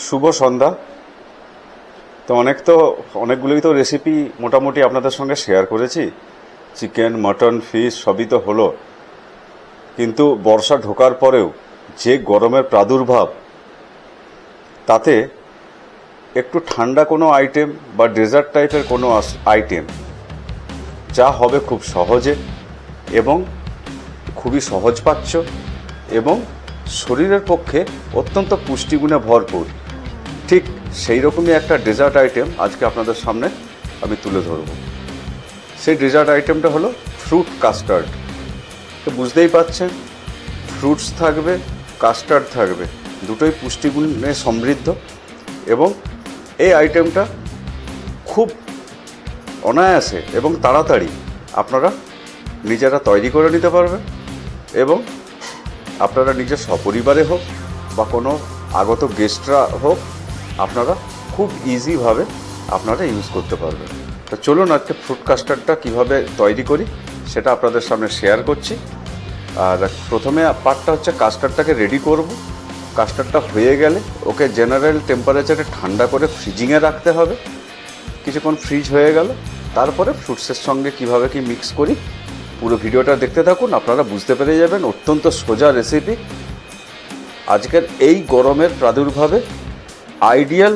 শুভ সন্ধ্যা। অনেকগুলোই তো রেসিপি মোটামুটি আপনাদের সঙ্গে শেয়ার করেছি। চিকেন, মটন, ফিশ সবই তো হলো, কিন্তু বর্ষা ঢোকার পরেও যে গরমের প্রাদুর্ভাব, তাতে একটু ঠান্ডা কোনো আইটেম বা ডেজার্ট টাইপের কোনো আইটেম যা হবে খুব সহজে এবং খুবই সহজপাচ্য এবং শরীরের পক্ষে অত্যন্ত পুষ্টিগুণে ভরপুর, ঠিক সেই রকমই একটা ডেজার্ট আইটেম আজকে আপনাদের সামনে আমি তুলে ধরব। সেই ডেজার্ট আইটেমটা হলো ফ্রুট কাস্টার্ড। তো বুঝতেই পাচ্ছেন, ফ্রুটস থাকবে, কাস্টার্ড থাকবে, দুটোই পুষ্টিগুণে সমৃদ্ধ এবং এই আইটেমটা খুব অনায়াসে এবং তাড়াতাড়ি আপনারা নিজেরা তৈরি করে নিতে পারবেন এবং আপনারা নিজের সপরিবারে হোক বা কোনো আগত গেস্টরা হোক, আপনারা খুব ইজিভাবে আপনারা ইউজ করতে পারবেন। তো চলুন আজকে ফ্রুট কাস্টার্ডটা কীভাবে তৈরি করি সেটা আপনাদের সামনে শেয়ার করছি। আর প্রথমে পার্টটা হচ্ছে কাস্টার্ডটাকে রেডি করব। কাস্টার্ডটা হয়ে গেলে ওকে জেনারেল টেম্পারেচারে ঠান্ডা করে ফ্রিজিংয়ে রাখতে হবে। কিছুক্ষণ ফ্রিজ হয়ে গেল, তারপরে ফ্রুটসের সঙ্গে কিভাবে কি মিক্স করি পুরো ভিডিওটা দেখতে থাকুন, আপনারা বুঝতে পেরে যাবেন। অত্যন্ত সোজা রেসিপি। আজকের এই গরমের প্রাদুর্ভাবে আইডিয়াল,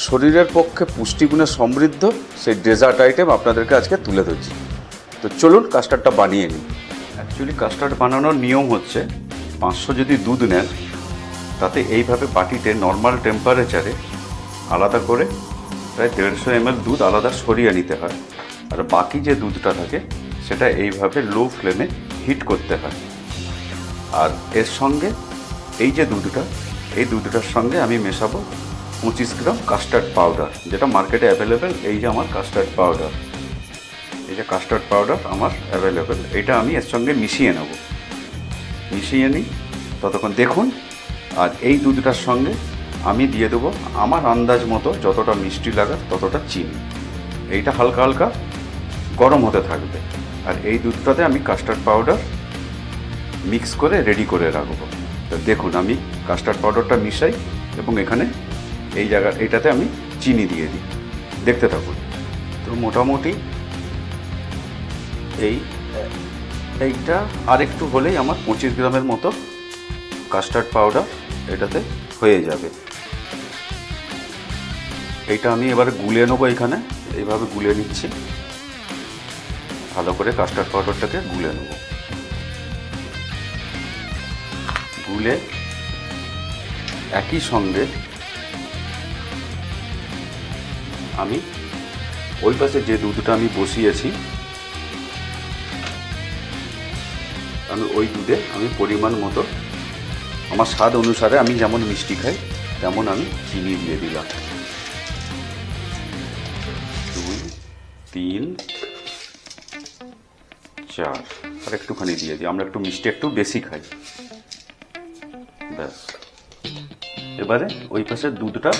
শরীরের পক্ষে পুষ্টিগুণে সমৃদ্ধ সেই ডেজার্ট আইটেম আপনাদেরকে আজকে তুলে ধরছি। তো চলুন কাস্টার্ডটা বানিয়ে নিই। অ্যাকচুয়ালি কাস্টার্ড বানানোর নিয়ম হচ্ছে, 500 যদি দুধ নেন, তাতে এইভাবে বাটিতে নর্মাল টেম্পারেচারে আলাদা করে প্রায় 150 ml দুধ আলাদা সরিয়ে নিতে হয়। আর বাকি যে দুধটা থাকে সেটা এইভাবে লো ফ্লেমে হিট করতে হয়। আর এর সঙ্গে এই যে দুধটা, এই দুধটার সঙ্গে আমি মেশাবো 25 গ্রাম কাস্টার্ড পাউডার, যেটা মার্কেটে অ্যাভেলেবেল। এই যে আমার কাস্টার্ড পাউডার, এই যে কাস্টার্ড পাউডার আমার অ্যাভেলেবেল, এটা আমি এর সঙ্গে মিশিয়ে নেব। মিশিয়ে নিই, ততক্ষণ দেখুন। আর এই দুধটার সঙ্গে আমি দিয়ে দেবো আমার আন্দাজ মতো যতটা মিষ্টি লাগার ততটা চিনি। এইটা হালকা হালকা গরম হতে থাকবে। আর এই দুধটাতে আমি কাস্টার্ড পাউডার মিক্স করে রেডি করে রাখবো। তো দেখুন, আমি কাস্টার্ড পাউডারটা মিশাই এবং এখানে এইটাতে আমি চিনি দিয়ে দিই। দেখতে থাকুন। তো মোটামুটি এইটা আর একটু হলেই আমার 25 গ্রামের মতো কাস্টার্ড পাউডার এটাতে হয়ে যাবে। এইটা আমি এবারে গুলে নেবো। এখানে এইভাবে গুলে নিচ্ছি, ভালো করে কাস্টার্ড পাউডারটাকে গুলে নেব। গুলে একই সঙ্গে আমি ওই পাশে যে দুধটা আমি বসিয়েছি, আমি ওই দুধে আমি পরিমাণ মতো আমার স্বাদ অনুসারে, আমি যেমন মিষ্টি খাই তেমন আমি চিনি দিয়ে দিলাম। 2, 3, 4 আর একটুখানি দিয়ে দিই। আমরা একটু মিষ্টি একটু বেশি খাই। ব্যাস। এবারে ওই পাশে দুধটা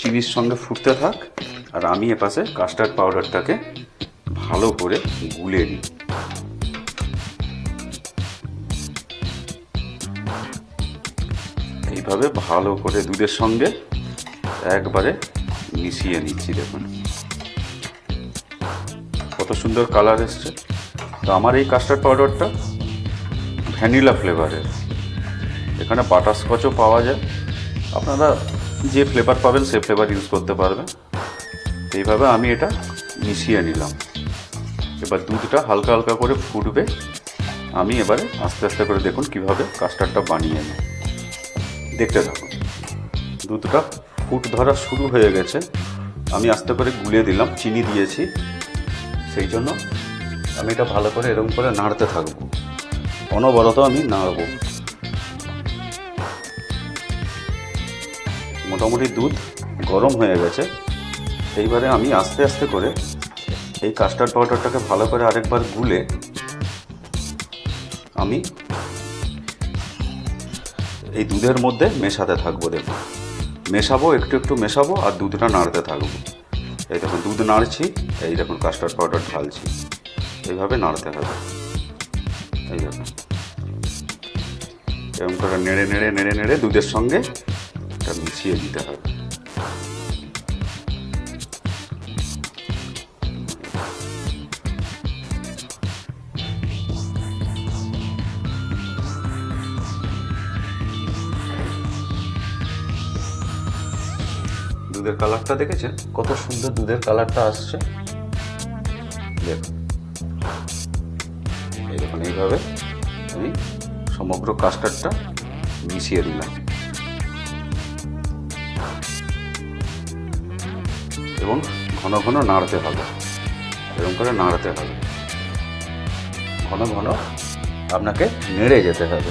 চিনির সঙ্গে ফুটতে থাক, আর আমি এপাশে কাস্টার্ড পাউডারটাকে ভালো করে গুলে নিই। এইভাবে ভালো করে দুধের সঙ্গে একবারে মিশিয়ে নিচ্ছি। দেখুন কত সুন্দর কালার এসছে। তো আমার এই কাস্টার্ড পাউডারটা ভ্যানিলা ফ্লেভারের। এখানে বাটারস্কচও পাওয়া যায়, আপনারা যে ফ্লেভার পাবেন সে ফ্লেভার ইউজ করতে পারবেন। এইভাবে আমি এটা মিশিয়ে নিলাম। এবার দুধটা হালকা হালকা করে ফুটবে। আমি এবারে আস্তে আস্তে করে দেখুন কিভাবে কাস্টার্ডটা বানিয়ে নিই। দেখতে থাকুন। দুধটা ফুট ধরা শুরু হয়ে গেছে। আমি আস্তে করে গুলে দিলাম, চিনি দিয়েছি সেই জন্য আমি এটা ভালো করে এরকম করে নাড়তে থাকবো। অনবরত আমি নাড়বো। মোটামুটি দুধ গরম হয়ে গেছে। এইবারে আমি আস্তে আস্তে করে এই কাস্টার্ড পাউডারটাকে ভালো করে আরেকবার গুলে আমি এই দুধের মধ্যে মেশাতে থাকবো। দেখুন মেশাবো, একটু একটু মেশাবো আর দুধটা নাড়তে থাকবো। এই দেখুন দুধ নাড়ছি, এই দেখুন কাস্টার্ড পাউডার ঢালছি। এইভাবে নাড়তে হবে। এই দেখুন এরকম করে নেড়ে নেড়ে নেড়ে নেড়ে দুধের সঙ্গে এটা মিশিয়ে দিতে হবে। দুধের কালারটা দেখেছেন কত সুন্দর দুধের কালারটা আসছে। দেখুন এইভাবে আমি সমগ্র কাস্টার্ডটা মিশিয়ে দিলাম এবং ঘন ঘন নাড়তে হবে, এরকম করে নাড়তে হবে, ঘন ঘন আপনাকে নেড়ে যেতে হবে।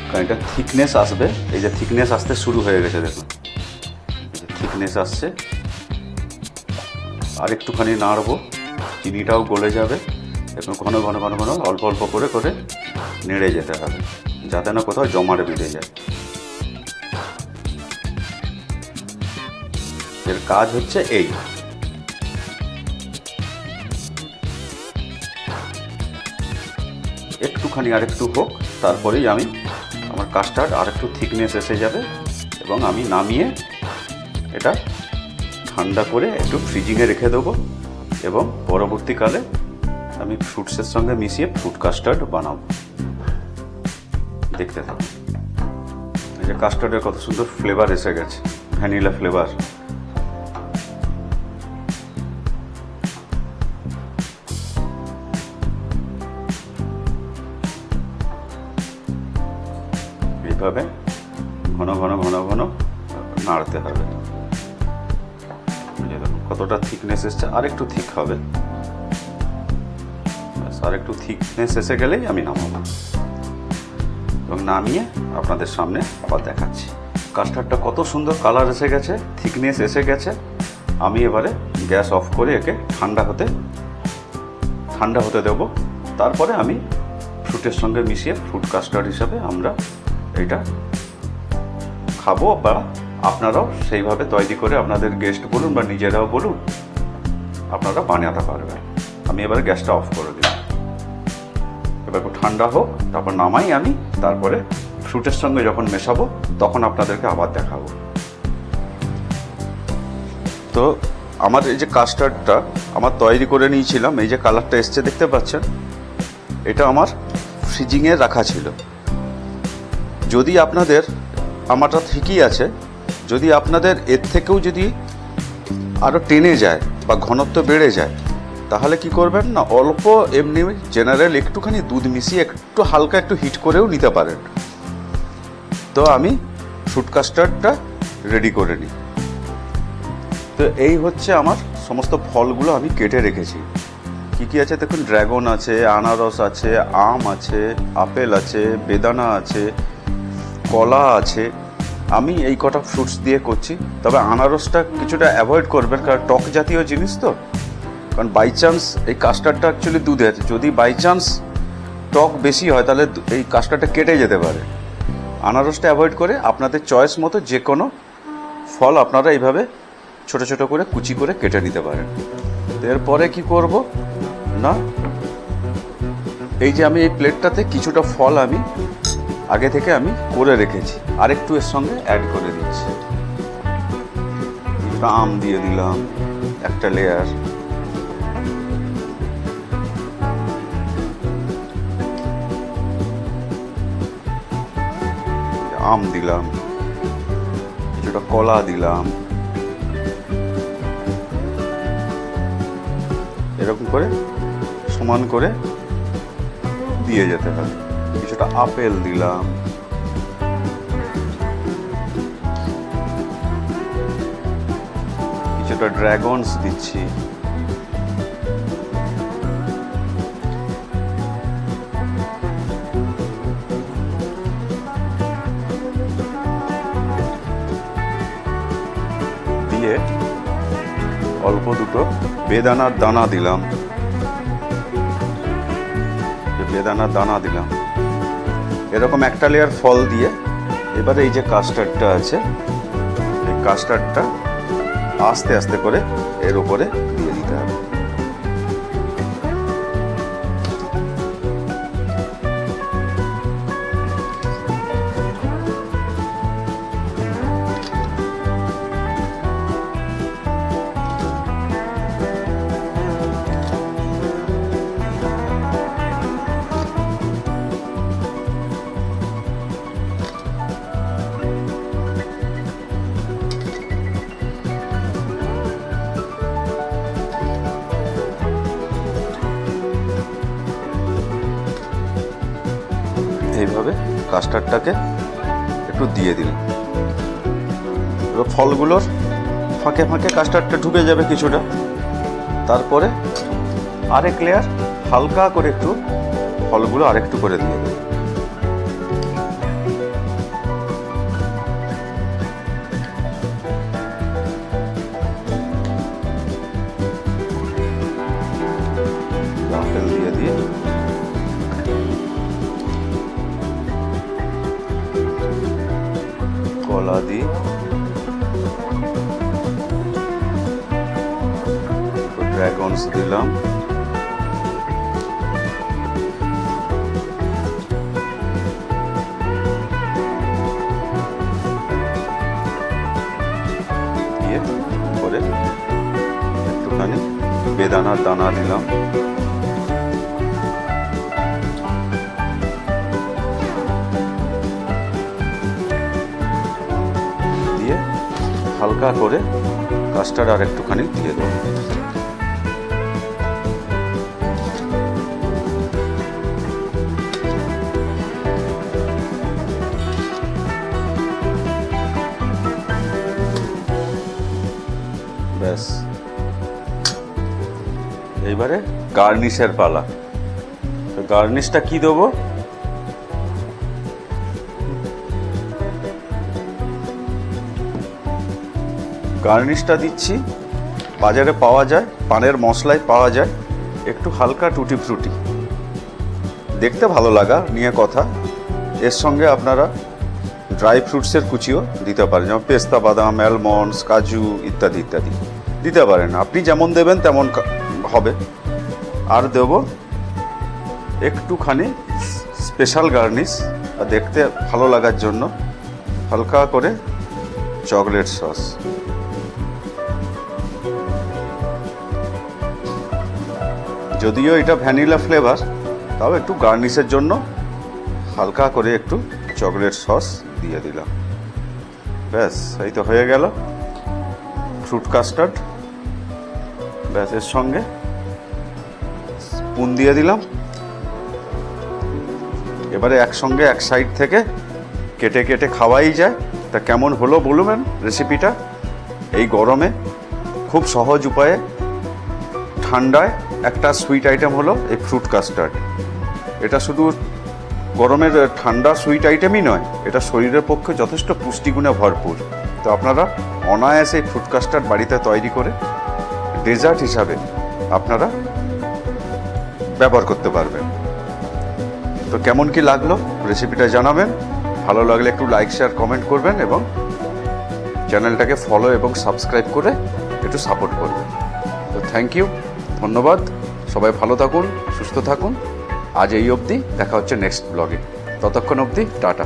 কারণ এটা থিকনেস আসবে, এই যে থিকনেস আসতে শুরু হয়ে গেছে, দেখুন এই যে থিকনেস আসছে। আর একটুখানি নাড়বো, চিনিটাও গলে যাবে এবং ঘন ঘন ঘন ঘন অল্প অল্প করে করে নেড়ে যেতে হবে যাতে না কোথাও জমাট বেঁধে যায়। এর কাজ হচ্ছে এই। একটুখানি আর একটু হোক, তারপরেই আমি আমার কাস্টার্ড আর একটু থিকনেস এসে যাবে এবং আমি নামিয়ে এটা ঠান্ডা করে একটু ফ্রিজিংয়ে রেখে দেবো এবং পরবর্তীকালে আমি ফ্রুটসের সঙ্গে মিশিয়ে ফ্রুট কাস্টার্ড বানাবো। দেখতে থাকুন। এই যে কাস্টার্ডের কত সুন্দর ফ্লেভার এসে গেছে, ভ্যানিলা ফ্লেভার। এইভাবে ঘন ঘন ঘন ঘন নাড়তে হবে। কতটা থিকনেস এসছে, আর একটু থিক হবে, আর একটু থিকনেস এসে গেলেই আমি নামাবো এবং নামিয়ে আপনাদের সামনে আবার দেখাচ্ছি। কাস্টার্ডটা কত সুন্দর কালার এসে গেছে, থিকনেস এসে গেছে। আমি এবারে গ্যাস অফ করে একে ঠান্ডা হতে দেবো। তারপরে আমি ফ্রুটের সঙ্গে মিশিয়ে ফ্রুট কাস্টার্ড হিসাবে আমরা এটা খাবো, বা আপনারাও সেইভাবে তৈরি করে আপনাদের গেস্ট বলুন বা নিজেরাও বলুন, আপনারা বানাতে পারবেন। আমি এবারে গ্যাসটা অফ করে দিই। এবার একটু ঠান্ডা হোক, তারপর নামাই আমি। তারপরে ফ্রুটের সঙ্গে যখন মেশাবো তখন আপনাদেরকে আবার দেখাবো। তো আমার এই যে কাস্টার্ডটা আমার তৈরি করে নিয়েছিলাম, এই যে কালারটা এসছে দেখতে পাচ্ছেন, এটা আমার ফ্রিজিংয়ে রাখা ছিল। যদি আপনাদের, আমারটা ঠিকই আছে, যদি আপনাদের এর থেকেও যদি আরও টেনে যায় বা ঘনত্ব বেড়ে যায়, তাহলে কি করবেন না, অল্প এমনি জেনারেল একটুখানি দুধ মিশিয়ে একটু হালকা একটু হিট করেও নিতে পারেন। তো আমি ফ্রুট কাস্টার্ডটা রেডি করে নিই। তো এই হচ্ছে আমার সমস্ত ফলগুলো আমি কেটে রেখেছি। কি কি আছে দেখুন, ড্রাগন আছে, আনারস আছে, আম আছে, আপেল আছে, বেদানা আছে, কলা আছে। আমি এই কটা ফ্রুটস দিয়ে করছি। তবে আনারসটা কিছুটা অ্যাভয়েড করবেন, কারণ টক জাতীয় জিনিস তো। কারণ বাই চান্স এই কাস্টার্ডটা অ্যাকচুয়ালি দুধের, যদি বাই চান্স টক বেশি হয় তাহলে এই কাস্টার্ডটা কেটে যেতে পারে। আনারসটা অ্যাভয়েড করে আপনাদের চয়েস মতো যে কোনো ফল আপনারা এইভাবে ছোট ছোট করে কুচি করে কেটে নিতে পারেন। এরপরে কি করব না, এই যে আমি এই প্লেটটাতে কিছুটা ফল আমি আগে থেকে আমি করে রেখেছি, আরেকটু এর সঙ্গে অ্যাড করে দিচ্ছি। আম দিয়ে দিলাম একটা লেয়ার, আম দিলাম, কিছুটা কলা দিলাম, এরকম করে সমান করে দিয়ে যেতে হবে। কিছুটা আপেল দিলাম, কিছুটা ড্রাগনস দিচ্ছি, দিয়ে অল্প দুটো বেদানার দানা দিলাম, বেদানার দানা দিলাম। এরকম একটা লেয়ার ফল দিয়ে এবারে এই যে কাস্টার্ডটা আছে, এই কাস্টার্ডটা আস্তে আস্তে করে এর উপরে দিয়ে দিতে হবে। এইভাবে কাস্টার্ডটাকে একটু দিয়ে দিলাম। এবার ফলগুলোর ফাঁকে ফাঁকে কাস্টার্ডটা ঢুকে যাবে কিছুটা। তারপরে আরেক লেয়ার হালকা করে একটু ফলগুলো আরেকটু করে দিয়ে দেবো। আপেল দিয়ে দিয়ে কলা দিই, ড্রাগনস দিলাম, দিয়ে করে একটুখানি বেদানার দানা দিলাম, দিয়ে হালকা করে কাস্টার্ড আর একটুখানি দিয়ে দেবো। ব্যাস, এইবারে গার্নিশের পালা। তো গার্নিশটা কি দেবো? গার্নিশটা দিচ্ছি, বাজারে পাওয়া যায়, পানের মশলায় পাওয়া যায়, একটু হালকা টুটি ফ্রুটি, দেখতে ভালো লাগা নিয়ে কথা। এর সঙ্গে আপনারা ড্রাই ফ্রুটসের কুচিও দিতে পারেন, যেমন পেস্তা বাদাম, অ্যালমন্ডস, কাজু ইত্যাদি ইত্যাদি দিতে পারেন। আপনি যেমন দেবেন তেমন হবে। আর দেব একটুখানি স্পেশাল গার্নিশ দেখতে ভালো লাগার জন্য হালকা করে চকলেট সস। যদিও এটা ভ্যানিলা ফ্লেভার, তাও একটু গার্নিশের জন্য হালকা করে একটু চকলেট সস দিয়ে দিলাম। ব্যাস, এই তো হয়ে গেল ফ্রুট কাস্টার্ড। ব্যাস, এর সঙ্গে স্পুন দিয়ে দিলাম। এবারে একসঙ্গে এক সাইড থেকে কেটে কেটে খাওয়াই যায়। তা কেমন হলো বলবেন রেসিপিটা? এই গরমে খুব সহজ উপায়ে ঠান্ডায় একটা সুইট আইটেম হলো এই ফ্রুট কাস্টার্ড। এটা শুধু গরমের ঠান্ডা সুইট আইটেমই নয়, এটা শরীরের পক্ষে যথেষ্ট পুষ্টিগুণে ভরপুর। তো আপনারা অনায়াসে ফ্রুট কাস্টার্ড বাড়িতে তৈরি করে ডেজার্ট হিসাবে আপনারা ব্যবহার করতে পারবেন। তো কেমন কি লাগলো রেসিপিটা জানাবেন। ভালো লাগলে একটু লাইক, শেয়ার, কমেন্ট করবেন এবং চ্যানেলটাকে ফলো এবং সাবস্ক্রাইব করে একটু সাপোর্ট করবেন। তো থ্যাংক ইউ, ধন্যবাদ। সবাই ভালো থাকুন, সুস্থ থাকুন। আজ এই অবধি, দেখা হচ্ছে নেক্সট ব্লগে। ততক্ষণ অবধি টাটা।